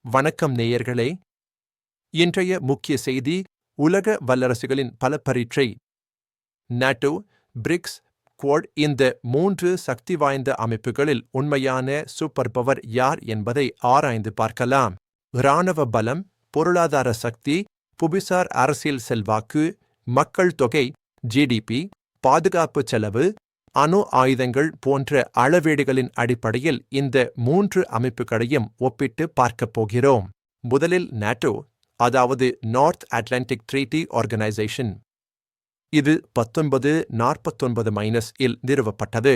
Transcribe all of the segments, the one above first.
வணக்கம் நேயர்களே. இன்றைய முக்கிய செய்தி: உலக வல்லரசுகளின் பல பரீட்சை. நாட்டோ, பிரிக்ஸ், குவாட் இந்த 3 சக்தி வாய்ந்த அமைப்புகளில் உண்மையான சூப்பர் பவர் யார் என்பதை ஆராய்ந்து பார்க்கலாம். இராணுவ பலம், பொருளாதார சக்தி, புவிசார் அரசியல் செல்வாக்கு, மக்கள் தொகை, ஜிடிபி, பாதுகாப்பு செலவு, அணு ஆயுதங்கள் போன்ற அளவீடுகளின் அடிப்படையில் இந்த 3 அமைப்புகளையும் ஒப்பிட்டு பார்க்கப் போகிறோம். முதலில் நாட்டோ, அதாவது நார்த் அட்லாண்டிக் ட்ரீட்டி ஆர்கனைசேஷன். இது 1949-இல் நிறுவப்பட்டது.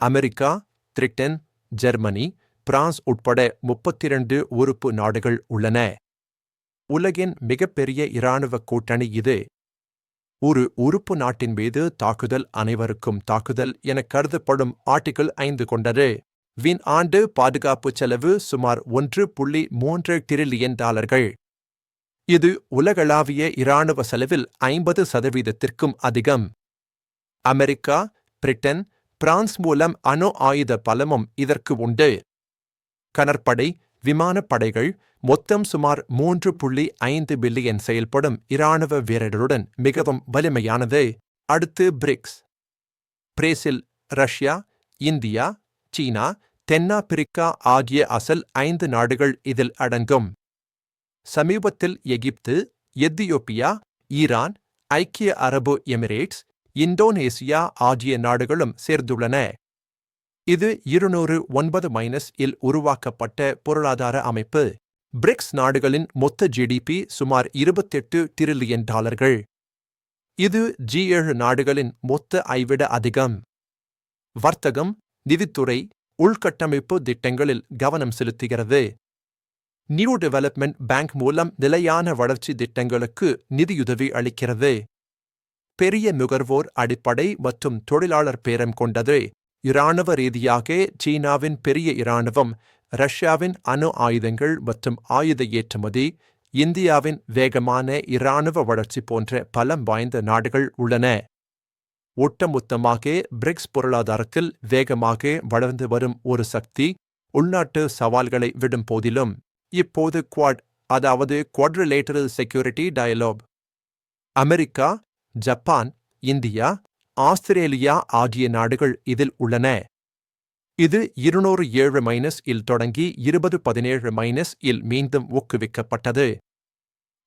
அமெரிக்கா, பிரிட்டன், ஜெர்மனி, பிரான்ஸ் உட்பட 32 உறுப்பு நாடுகள் உள்ளன. உலகின் மிகப்பெரிய இராணுவ கூட்டணி இது. ஒரு உறுப்பு நாட்டின் மீது தாக்குதல் அனைவருக்கும் தாக்குதல் என கருதப்படும் ஆர்டிகிள் 5 கொண்டது. வின் ஆண்டு பாதுகாப்பு செலவு சுமார் $1.3 டிரில்லியன். இது உலகளாவிய இராணுவ செலவில் 50%த்திற்கும் அதிகம். அமெரிக்கா, பிரிட்டன், பிரான்ஸ் மூலம் அணு ஆயுத பலமும் இதற்கு உண்டு. கடற்படை, விமானப்படைகள் மொத்தம் சுமார் 3.5 பில்லியன் செயல்படும் இராணுவ வீரர்களுடன் மிகவும் வலிமையானது. அடுத்து பிரிக்ஸ். பிரேசில், ரஷ்யா, இந்தியா, சீனா, தென்னாப்பிரிக்கா ஆகிய அசல் 5 நாடுகள் இதில் அடங்கும். சமீபத்தில் எகிப்து, எத்தியோப்பியா, ஈரான், ஐக்கிய அரபு எமிரேட்ஸ், இந்தோனேசியா ஆகிய நாடுகளும் சேர்ந்துள்ளன. இது 2009-இல் உருவாக்கப்பட்ட பொருளாதார அமைப்பு. பிரிக்ஸ் நாடுகளின் மொத்த ஜிடிபி சுமார் $28 டிரில்லியன். இது G7 நாடுகளின் மொத்த ஐவிட அதிகம். வர்த்தகம், நிதித்துறை, உள்கட்டமைப்பு திட்டங்களில் கவனம் செலுத்துகிறது. நியூ டெவலப்மெண்ட் பேங்க் மூலம் நிலையான வளர்ச்சி திட்டங்களுக்கு நிதியுதவி அளிக்கிறது. பெரிய நுகர்வோர் அடிப்படை மற்றும் தொழிலாளர் பேரம் கொண்டது. இராணுவ ரீதியாக சீனாவின் பெரிய இராணுவம், ரஷ்யாவின் அணு ஆயுதங்கள் மற்றும் ஆயுத ஏற்றுமதி, இந்தியாவின் வேகமான இராணுவ வளர்ச்சி போன்ற பலம் வாய்ந்த நாடுகள் உள்ளன. ஒட்டுமொத்தமாக பிரிக்ஸ் பொருளாதாரத்தில் வேகமாக வளர்ந்து வரும் ஒரு சக்தி. உள்நாட்டு சவால்களை விடும் போதிலும் இப்போது குவாட், அதாவது quadrilateral security dialogue. America, Japan, India, Australia ஆகிய நாடுகள் இதில் உள்ளன. இது 2007-இல் தொடங்கி 2017-இல் மீண்டும் ஊக்குவிக்கப்பட்டது.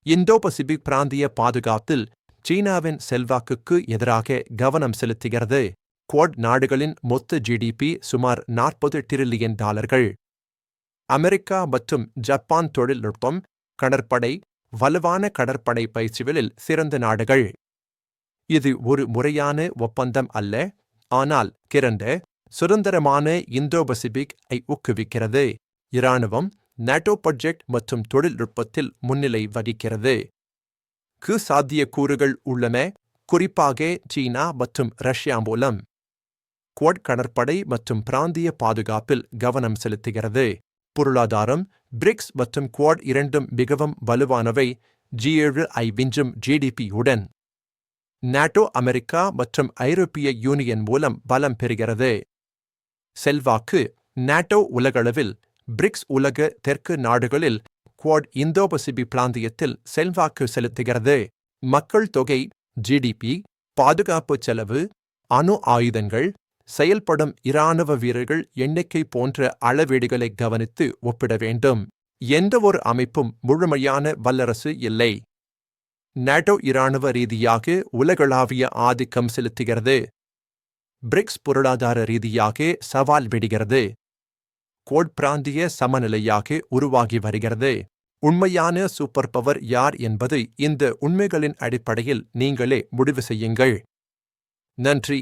இந்தோ பசிபிக் பிராந்திய பாதுகாப்பில் சீனாவின் செல்வாக்குக்கு எதிராக கவனம் செலுத்துகிறது. குவாட் நாடுகளின் மொத்த ஜிடிபி சுமார் $40 டிரில்லியன். அமெரிக்கா மற்றும் ஜப்பான் தொழில்நுட்பம், கடற்படை, வலுவான கடற்படை பயிற்சிகளில் சிறந்த நாடுகள். இது ஒரு முறையான ஒப்பந்தம் அல்ல, ஆனால் கிறண்ட, சுதந்திரமான இந்தோ பசிபிக் ஐ ஊக்குவிக்கிறது. இராணுவம், நாட்டோ ப்ராஜெக்ட் மற்றும் தொழில்நுட்பத்தில் முன்னிலை வகிக்கிறது. சாத்தியக்கூறுகள் உள்ளன, குறிப்பாக சீனா மற்றும் ரஷ்யா மூலம். குவாட் கடற்படை மற்றும் பிராந்திய பாதுகாப்பில் கவனம் செலுத்துகிறது. பொருளாதாரம், பிரிக்ஸ் மற்றும் குவாட் இரண்டும் மிகவும் வலுவானவை. G7 ஐ விஞ்சும் ஜிடிபியுடன். நாட்டோ அமெரிக்கா மற்றும் ஐரோப்பிய யூனியன் மூலம் பலம் பெறுகிறது. செல்வாக்கு, நாட்டோ உலகளவில், பிரிக்ஸ் உலக தெற்கு நாடுகளில், குவாட் இந்தோ பசிபிக் பிராந்தியத்தில் செல்வாக்கு செலுத்துகிறது. மக்கள் தொகை, ஜிடிபி, பாதுகாப்பு செலவு, அணு ஆயுதங்கள், செயல்படும் இராணுவ வீரர்கள் எண்ணிக்கை போன்ற அளவீடுகளை கவனித்து ஒப்பிட வேண்டும். எந்தவொரு அமைப்பும் முழுமையான வல்லரசு இல்லை. நாட்டோ இராணுவ ரீதியாக உலகளாவிய ஆதிக்கம் செலுத்துகிறது. பிரிக்ஸ் பொருளாதார ரீதியாக சவால் விடுகிறது. குவாட் பிராந்திய சமநிலையாக உருவாகி வருகிறது. உண்மையான சூப்பர் பவர் யார் என்பதை இந்த உண்மைகளின் அடிப்படையில் நீங்களே முடிவு செய்யுங்கள். நன்றி.